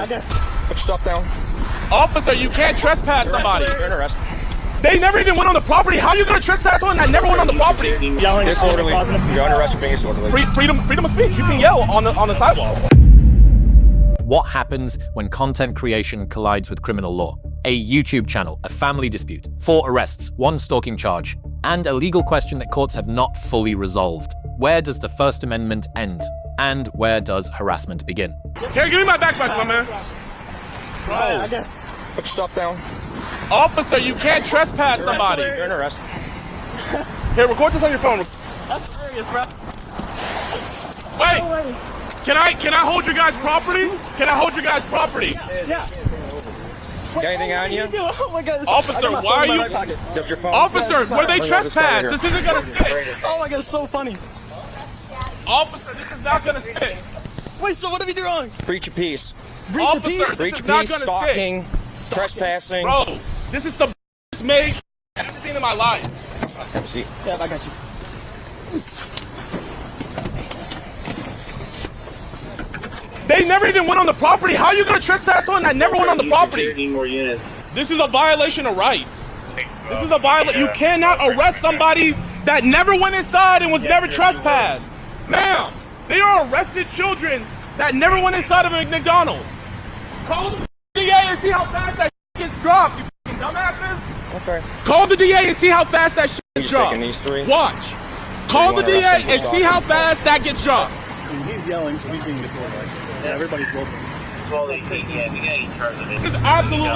I guess. Put your stuff down. Officer, you can't trespass somebody. You're under arrest. They never even went on the property. How are you going to trespass someone that never went on the property? Yelling. Disorderly. You're under arrest for being disorderly. Freedom of speech. You can yell on the sidewalk. What happens when content creation collides with criminal law? A YouTube channel, a family dispute, 4 arrests, 1 stalking charge, and a legal question that courts have not fully resolved. Where does the First Amendment end? And where does harassment begin? Here, give me my backpack, my man. I guess. Put your stuff down. Officer, you can't trespass somebody. You're under arrest. Here, record this on your phone. That's serious, bro. Wait. Can I hold your guys' property? Can I hold your guys' property? Yeah. Got anything on you? Oh my god. Officer, why are you? Just your phone. Officer, where they trespass? This isn't gonna stick. Oh my god, it's so funny. Officer, this is not gonna stick. Wait, so what have you done wrong? Breach of peace. Breach of peace? Officer, Breach this of is not peace, gonna stalking, stick. trespassing. Bro, this is the best made I've ever seen in my life. Have a seat. Yeah, I got you. They never even went on the property. How are you gonna trespass someone that never went on the property? This is a violation of rights. This is a violation. You cannot arrest somebody that never went inside and was never trespassed. Ma'am, they are arrested children that never went inside of a McDonald's. Call the DA and see how fast that gets dropped, you fucking dumbasses. Okay. Call the DA and see how fast that gets He's dropped. taking these 3. Watch. Call the DA and see how fast that gets dropped. He's yelling, so he's being disorderly. Yeah, everybody's looking. This is absolutely.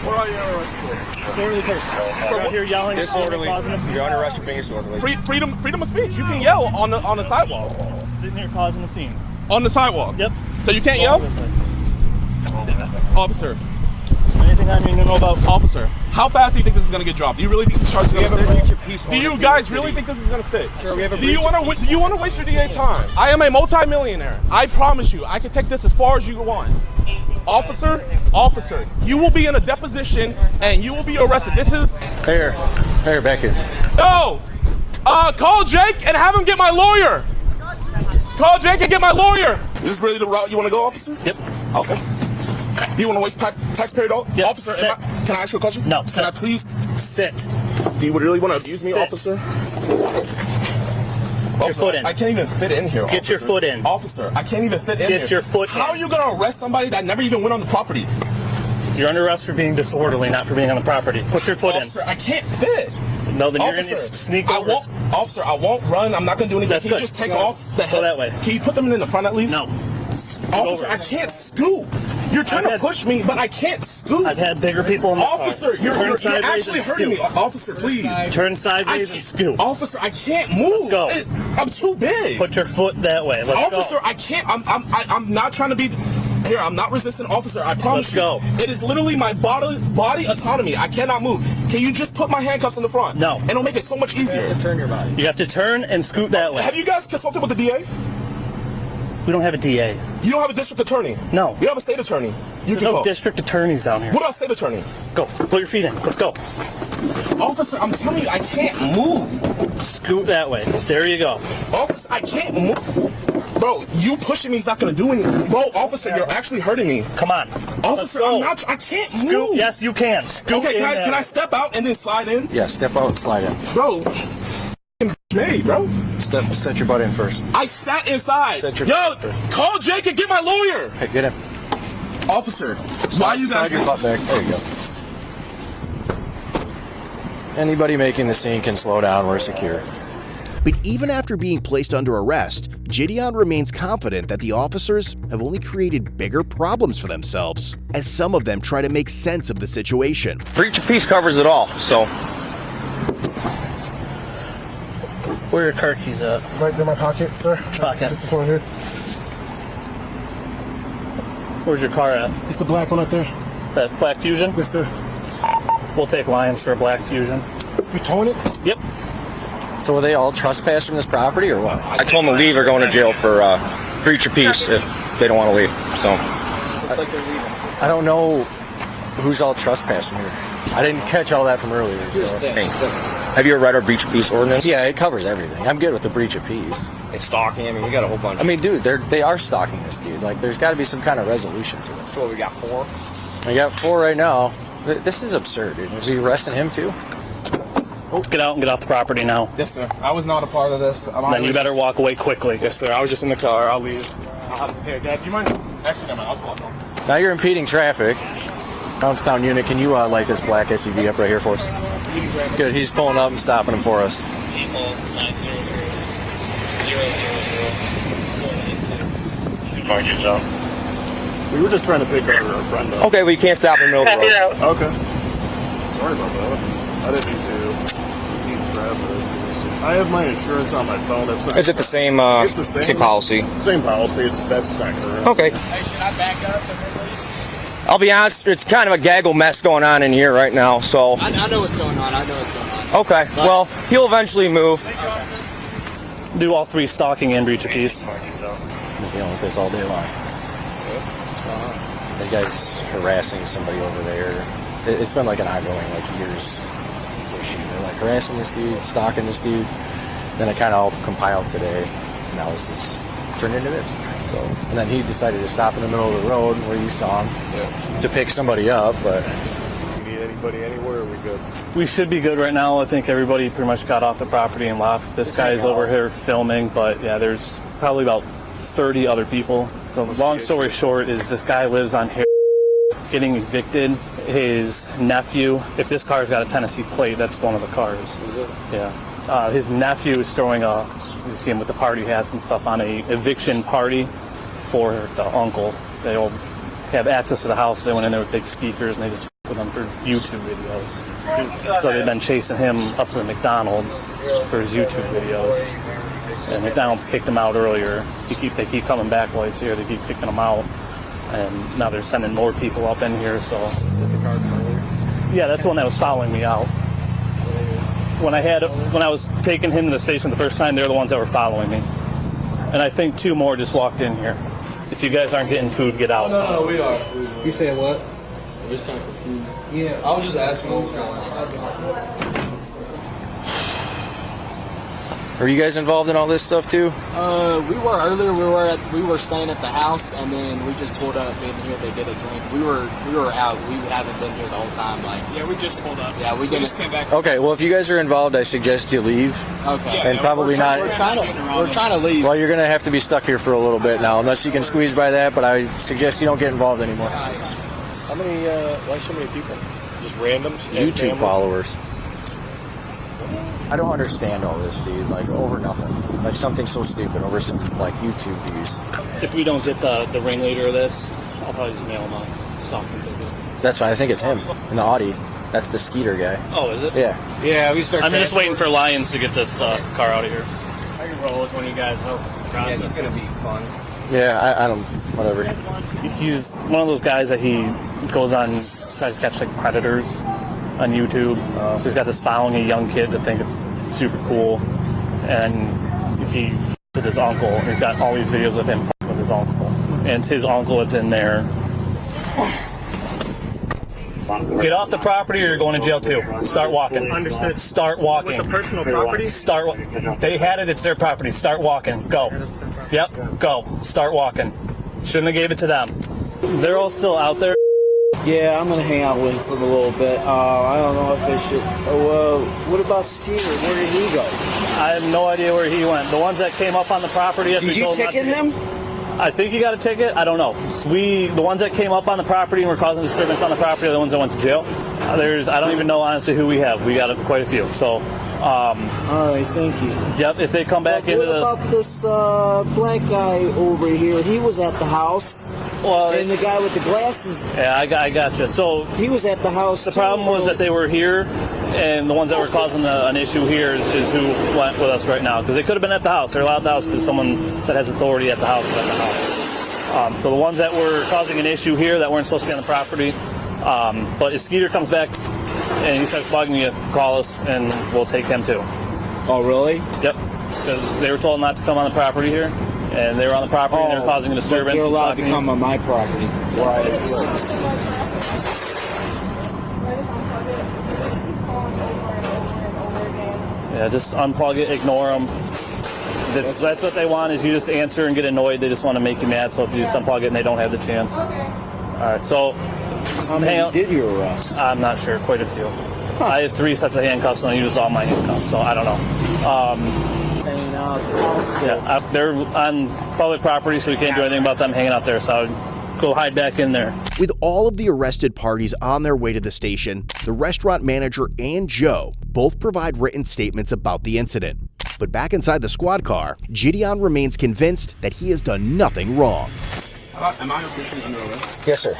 What are you arrested for? Disorderly person. You're out here yelling. Disorderly. Causing a You're under arrest for being disorderly. Freedom of speech. You can yell on the sidewalk. Sitting here causing a scene. On the sidewalk. Yep. So you can't yell? Officer. Anything I need to know about? Officer. How fast do you think this is gonna get dropped? Do you really think this charge is gonna stick? breach of peace. Do you guys really think this is gonna stick? Sure, we have a Do you want to waste your DA's time? I am a multi-millionaire. I promise you, I can take this as far as you want. Officer, you will be in a deposition and you will be arrested. This is. Here, back here. No! Call Jake and have him get my lawyer. Call Jake and get my lawyer. Is this really the route you want to go, officer? Yep. Okay. Do you want to waste taxpayer dollars? Yep. Officer, can I ask you a question? No. Can I please? Sit. Do you really want to abuse me, Sit. officer? Get your foot in. I can't even fit in here, Get your foot in. Officer, I can't even fit in here. Get your foot in. How are you going to arrest somebody that never even went on the property? You're under arrest for being disorderly, not for being on the property. Put your foot Officer, I can't fit. in. No, then you're Officer, going to sneak I over. won't, officer, I won't run. I'm not going to do anything. That's Can you good. just take Go. off the head? Go that way. Can you put them in the front at least? No. Officer, over. I can't scoot. You're trying to push me, but I can't scoot. I've had bigger people in the Officer, car. you're sideways actually and hurting me. scoot. Officer, please. Turn I sideways and scoot. Officer, I can't move. Let's go. I'm too big. Put your foot that way. Let's Officer, go. I can't. I'm not trying to be. Here, I'm not resistant, officer. I promise Let's you. go. It is literally my body autonomy. I cannot move. Can you just put my handcuffs in the front? No. And it'll make it so much easier. Turn your body. You have to turn and scoot that way. Have you guys consulted with the DA? We don't have a DA. You don't have a district attorney? No. You have a state attorney. You There's can no go. district attorneys down here. What about state attorney? Go. Put your feet in. Let's go. Officer, I'm telling you, I can't move. Scoot that way. There you go. Officer, I can't move. Bro, you pushing me is not going to do anything. Bro, officer, you're actually hurting me. Come on. Officer, I'm not. I can't Scoot. move. Yes, you can. Scoot Okay, in that can I way. step out and then slide in? Yeah, step out and slide in. Bro, made, bro. Set your butt in first. I sat inside. Set your Yo, butt in. call Jake and get my lawyer. Hey, get in. Officer, why you guys? Slide your butt back. There you go. Anybody making the scene can slow down. We're secure. But even after being placed under arrest, Gideon remains confident that the officers have only created bigger problems for themselves, as some of them try to make sense of the situation. Breach of peace covers it all, so. Where are your car keys at? Right in my pocket, sir. Pocket. This is one here. Where's your car at? It's the black one up there. That Black Fusion? Yes, sir. We'll take Lions for a Black Fusion. You towing it? Yep. So are they all trespassing this property or what? I told them to leave or going to jail for breach of peace if they don't want to leave. So. Looks like they're leaving. I don't know who's all trespassing here. I didn't catch all that from earlier. So. Hey, have you ever read our breach of peace ordinance? Yeah, it covers everything. I'm good with the breach of peace. It's stalking. I mean, we got a whole bunch. I mean, dude, they are stalking this dude. Like, there's got to be some kind of resolution to it. So we got 4. We got 4 right now. This is absurd, dude. Was he arresting him too? Oh, get out and get off the property now. Yes, sir. I was not a part of this. Then you better walk away quickly. Yes, sir. I was just in the car. I'll leave. Hey, Dad, do you mind? Actually, never mind. I'll walk home. Now you're impeding traffic. Poundstown unit, can you light this black SUV up right here for us? Good. He's pulling up and stopping him for us. Mark yourself. We were just trying to pick our friend up. Okay, well, you can't stop in the middle of the road. Okay. Sorry about that. I didn't mean to impede traffic. I have my insurance on my phone. That's not. Is it the same? It's the same policy. Same policy. That's not correct. Okay. Hey, should I back up? I'll be honest. It's kind of a gaggle mess going on in here right now. So. I know what's going on. Okay. Well, he'll eventually move. Do all 3 stalking and breach of peace. I'm dealing with this all day long. That guy's harassing somebody over there. It's been like an ongoing, like, years issue. They're like harassing this dude, stalking this dude. Then it kind of all compiled today. And now this is turned into this. So, and then he decided to stop in the middle of the road where you saw him to pick somebody up. But If you need anybody anywhere, are we good? We should be good right now. I think everybody pretty much got off the property and left. This guy's over here filming, but yeah, there's probably about 30 other people. So long story short is this guy lives on here, getting evicted. His nephew, if this car's got a Tennessee plate, that's one of the cars. Yeah. His nephew is throwing you see him with the party hats and stuff, on a eviction party for the uncle. They all have access to the house. They went in there with big speakers and they just with them for YouTube videos. So they've been chasing him up to the McDonald's for his YouTube videos. And McDonald's kicked him out earlier. They keep coming back while he's here. They keep kicking him out. And now they're sending more people up in here. So yeah, that's the one that was following me out. When I was taking him to the station the first time, they're the ones that were following me. And I think 2 more just walked in here. If you guys aren't getting food, get out. No, we are. You saying what? We're just kind of confused. Yeah, I was just asking what was going on. are you guys involved in all this stuff too? We were earlier. We were staying at the house, and then we just pulled up in here to get a drink. We were out. We haven't been here the whole time. Like, Yeah, we just pulled up. yeah, we just came back. Okay, well, if you guys are involved, I suggest you leave. Okay. And probably not. We're trying to leave. Well, you're going to have to be stuck here for a little bit now, unless you can squeeze by that, but I suggest you don't get involved anymore. How many? Why so many people? Just randoms? YouTube followers. I don't understand all this, dude. Like, over nothing. Like, something so stupid over some, like, YouTube views. If we don't get the ringleader of this, I'll probably just mail him a stalking ticket. That's fine. I think it's him in the Audi. That's the Skeeter guy. Oh, is it? Yeah. Yeah, we start. I'm just waiting for Lions to get this car out of here. I can roll with one of you guys. Help process. Yeah, it's gonna be fun. Yeah, I don't... Whatever. He's one of those guys that he goes on, tries to catch like predators on YouTube. So he's got this following of young kids that think it's super cool, and he with his uncle. He's got all these videos of him with his uncle, and it's his uncle that's in there. Get off the property, or you're going to jail too. Start walking. Understood. Start walking. With the personal property? They had it. It's their property. Start walking. Go. Yep. Go. Start walking. Shouldn't have gave it to them. They're all still out there. Yeah, I'm gonna hang out with him for a little bit. I don't know if they should. What about Skeeter? Where did he go? I have no idea where he went. The ones that came up on the property after Did we you told them ticket not to- him? I think he got a ticket. I don't know. The ones that came up on the property and were causing disturbance on the property are the ones that went to jail. I don't even know honestly who we have. We got quite a few. So, All right, thank you. yep. If they come back into What the about this black guy over here? He was at the house, and the guy with the glasses, yeah, I got you. So he was at the house. the problem was that they were here, and the ones that were causing an issue here is who went with us right now, because they could have been at the house. They're allowed at the house because someone that has authority at the house is at the house. So the ones that were causing an issue here that weren't supposed to be on the property. But if Skeeter comes back and he starts bugging you, call us and we'll take him too. Oh, really? Yep. Because they were told not to come on the property here, and they were on the property and they're causing a disturbance. They're and allowed to stalking you. come on my property. Right. Yeah, just unplug it, ignore them, That's what they want, is you just answer and get annoyed. They just want to make you mad, so if you just unplug it and they don't have the chance. All right, so How many did you arrest? I'm not sure, quite a few. I have 3 sets of handcuffs, and I use all my handcuffs, so I don't know. Hanging out at the house? Yeah, they're on public property, so we can't do anything about them hanging out there, so I would go hide back in there. With all of the arrested parties on their way to the station, the restaurant manager and Joe both provide written statements about the incident. But back inside the squad car, Gideon remains convinced that he has done nothing wrong. Am I officially under arrest? Yes, sir.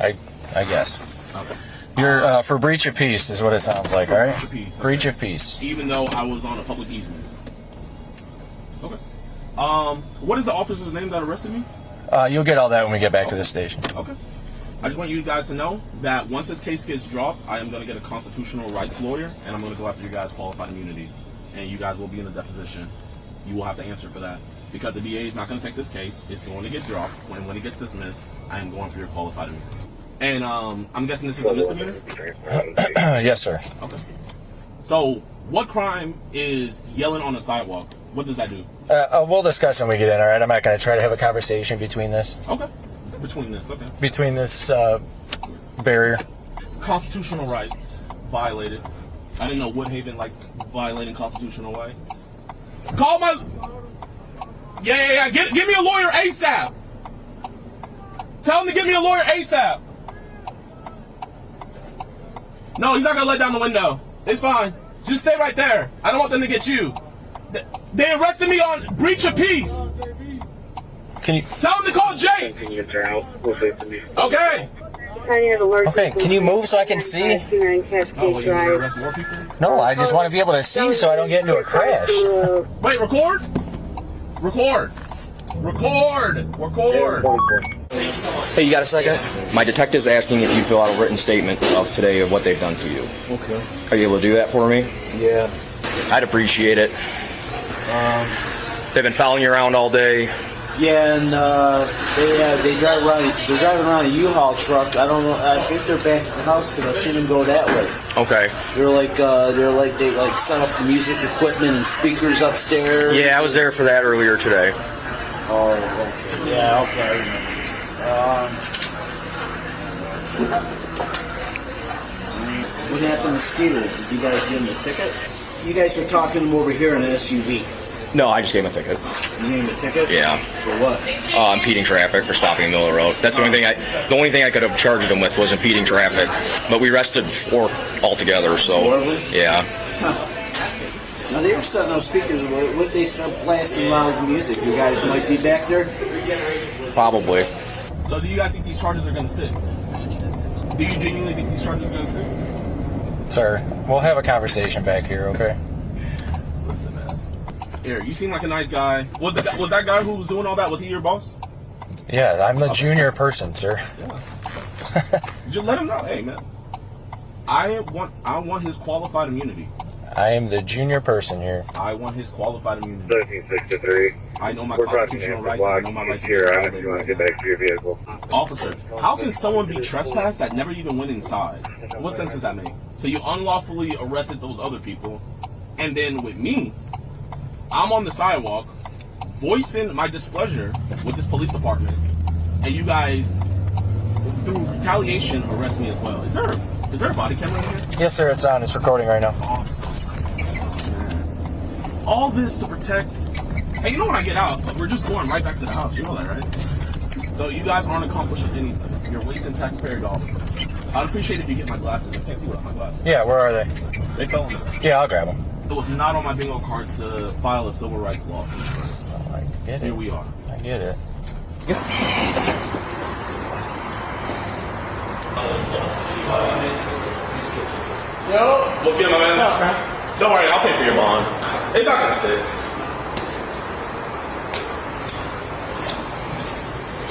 I guess. Okay. You're for breach of peace is what it sounds like, all right? Breach of peace. Breach of peace. Even though I was on a public easement. Okay. What is the officer's name that arrested me? You'll get all that when we get back to the station. Okay. I just want you guys to know that once this case gets dropped, I am going to get a constitutional rights lawyer, and I'm going to go after you guys' qualified immunity. And you guys will be in a deposition. You will have to answer for that. Because the DA is not going to take this case. It's going to get dropped. When it gets dismissed, I am going for your qualified immunity. And I'm guessing this is a misdemeanor? Yes, sir. Okay. So, what crime is yelling on the sidewalk? What does that do? We'll discuss when we get in, all right? I'm not going to try to have a conversation between this. Okay. Between this barrier. Constitutional rights violated. I didn't know Woodhaven liked violating constitutional rights. Call my... Yeah. Give me a lawyer ASAP. Tell him to give me a lawyer ASAP. No, he's not going to let down the window. It's fine. Just stay right there. I don't want them to get you. They arrested me on breach of peace. Can you... Tell him to call Jake. Okay. Okay, can you move so I can see? Oh, well, you want to arrest more people? No, I just want to be able to see so I don't get into a crash. Wait, record? Record. Hey, you got a second? My detective's asking if you fill out a written statement of today of what they've done to you. Okay. Are you able to do that for me? Yeah. I'd appreciate it. They've been following you around all day. Yeah, and they drive around. They're driving around a U-Haul truck. I don't know. I think they're back at the house because I've seen them go that way. Okay. They set up the music equipment and speakers upstairs. Yeah, I was there for that earlier today. Oh, okay. Yeah, okay. I remember. What happened to Skeeter? Did you guys give him a ticket? You guys were talking to him over here in an SUV. No, I just gave him a ticket. You gave him a ticket? Yeah. For what? Impeding traffic for stopping in the middle of the road. That's the only thing I could have charged him with was impeding traffic. But we arrested 4 altogether, so 4 of them? Yeah. Huh. Now they were setting up speakers. What if they start blasting loud music? You guys might be back there? Probably. So do you guys think these charges are going to stick? Do you genuinely think these charges are going to stick? Sir, we'll have a conversation back here, okay? Listen, man. Here, you seem like a nice guy. Was that guy who was doing all that, was he your boss? Yeah, I'm the junior person, sir. Yeah. Just let him know. Hey, man. I want his qualified immunity. I am the junior person here. I want his qualified immunity. 1363. I know my constitutional rights. I know my rights. Here, I you want to get back to your vehicle. Officer, how can someone be trespassed that never even went inside? What sense does that make? So you unlawfully arrested those other people, and then with me, I'm on the sidewalk voicing my displeasure with this police department, and you guys, through retaliation, arrest me as well. Is there a body camera in here? Yes, sir, it's on. It's recording right now. Awesome. All this to protect. Hey, you know when I get out, we're just going right back to the house. You know that, right? So you guys aren't accomplishing anything. You're wasting taxpayer dollars. I'd appreciate if you get my glasses. I can't see without my glasses. Yeah, where are they? They fell in there. Yeah, I'll grab them. It was not on my bingo card to file a civil rights lawsuit. Oh, I get it. Here we are. I get it. What's good, my man? Don't worry, I'll pay for your bond. It's not gonna stick.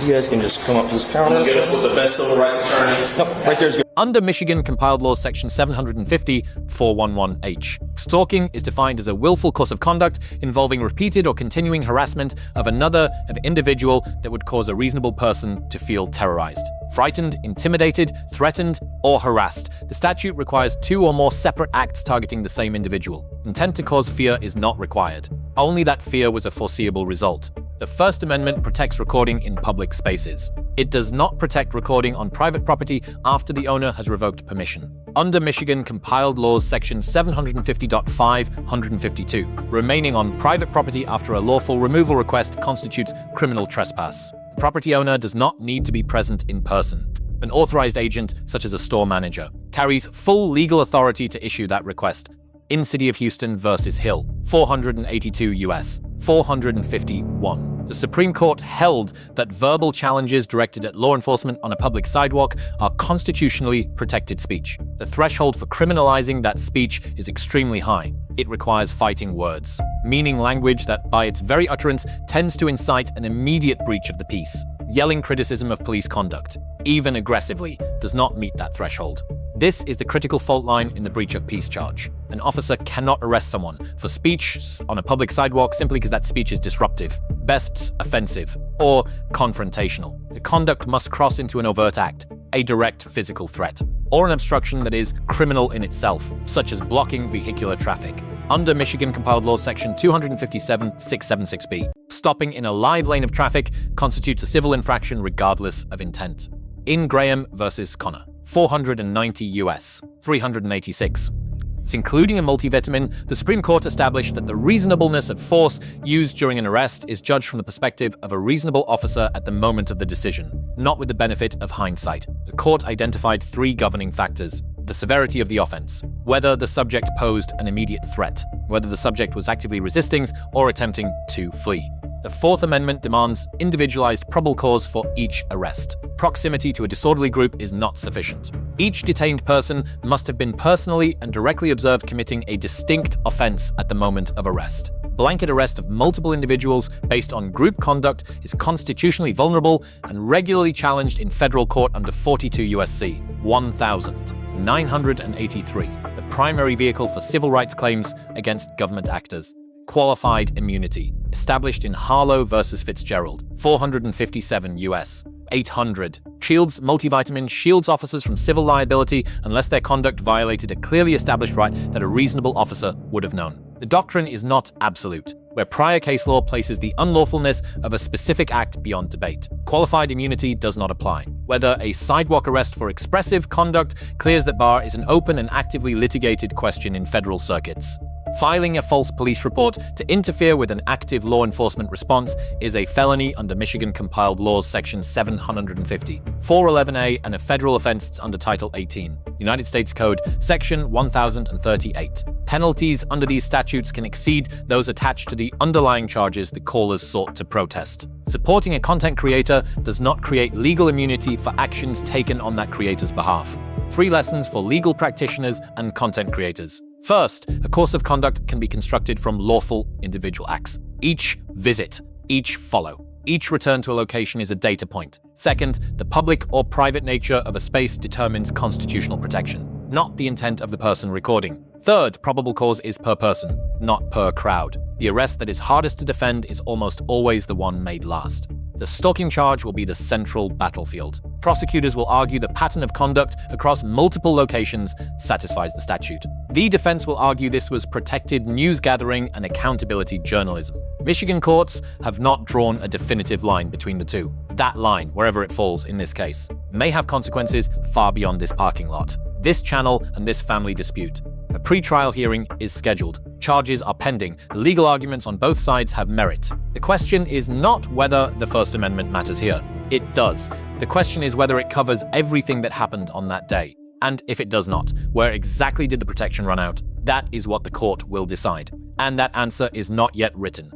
You guys can just come up to this counter. Get us with the best civil rights attorney. Nope, right there's good. Under Michigan Compiled Laws Section 750, 411H, stalking is defined as a willful course of conduct involving repeated or continuing harassment of another individual that would cause a reasonable person to feel terrorized, frightened, intimidated, threatened, or harassed. The statute requires 2 or more separate acts targeting the same individual. Intent to cause fear is not required. only that fear was a foreseeable result. The First Amendment protects recording in public spaces. It does not protect recording on private property after the owner has revoked permission. Under Michigan Compiled Laws Section 750.552, remaining on private property after a lawful removal request constitutes criminal trespass. The property owner does not need to be present in person. An authorized agent, such as a store manager, carries full legal authority to issue that request. In City of Houston versus Hill, 482 U.S. 451. The Supreme Court held that verbal challenges directed at law enforcement on a public sidewalk are constitutionally protected speech. The threshold for criminalizing that speech is extremely high. It requires fighting words, meaning language that, by its very utterance, tends to incite an immediate breach of the peace. Yelling criticism of police conduct, even aggressively, does not meet that threshold. This is the critical fault line in the breach of peace charge. An officer cannot arrest someone for speech on a public sidewalk simply because that speech is disruptive, best offensive, or confrontational. The conduct must cross into an overt act, a direct physical threat, or an obstruction that is criminal in itself, such as blocking vehicular traffic. Under Michigan Compiled Laws Section 257.676b, stopping in a live lane of traffic constitutes a civil infraction regardless of intent. In Graham versus Connor, 490 U.S. 386. It's including a multivitamin, the Supreme Court established that the reasonableness of force used during an arrest is judged from the perspective of a reasonable officer at the moment of the decision, not with the benefit of hindsight. The court identified three governing factors: the severity of the offense, whether the subject posed an immediate threat, whether the subject was actively resisting or attempting to flee. The Fourth Amendment demands individualized probable cause for each arrest. Proximity to a disorderly group is not sufficient. Each detained person must have been personally and directly observed committing a distinct offense at the moment of arrest. Blanket arrest of multiple individuals based on group conduct is constitutionally vulnerable and regularly challenged in federal court under 42 U.S.C. 1983, the primary vehicle for civil rights claims against government actors. Qualified immunity, established in Harlow versus Fitzgerald, 457 U.S. 800. Shields multivitamin shields officers from civil liability unless their conduct violated a clearly established right that a reasonable officer would have known. The doctrine is not absolute, where prior case law places the unlawfulness of a specific act beyond debate. Qualified immunity does not apply. Whether a sidewalk arrest for expressive conduct clears that bar is an open and actively litigated question in federal circuits. Filing a false police report to interfere with an active law enforcement response is a felony under Michigan Compiled Laws Section 750, 411A, and a federal offense under Title 18, United States Code Section 1038. Penalties under these statutes can exceed those attached to the underlying charges the callers sought to protest. Supporting a content creator does not create legal immunity for actions taken on that creator's behalf. 3 lessons for legal practitioners and content creators. First, a course of conduct can be constructed from lawful individual acts. Each visit, each follow, each return to a location is a data point. Second, the public or private nature of a space determines constitutional protection, not the intent of the person recording. Third, probable cause is per person, not per crowd. The arrest that is hardest to defend is almost always the one made last. The stalking charge will be the central battlefield. Prosecutors will argue the pattern of conduct across multiple locations satisfies the statute. The defense will argue this was protected news gathering and accountability journalism. Michigan courts have not drawn a definitive line between the two. That line, wherever it falls in this case, may have consequences far beyond this parking lot, this channel, and this family dispute. A pre-trial hearing is scheduled. Charges are pending. The legal arguments on both sides have merit. The question is not whether the First Amendment matters here. It does. The question is whether it covers everything that happened on that day. And if it does not, where exactly did the protection run out? That is what the court will decide. And that answer is not yet written.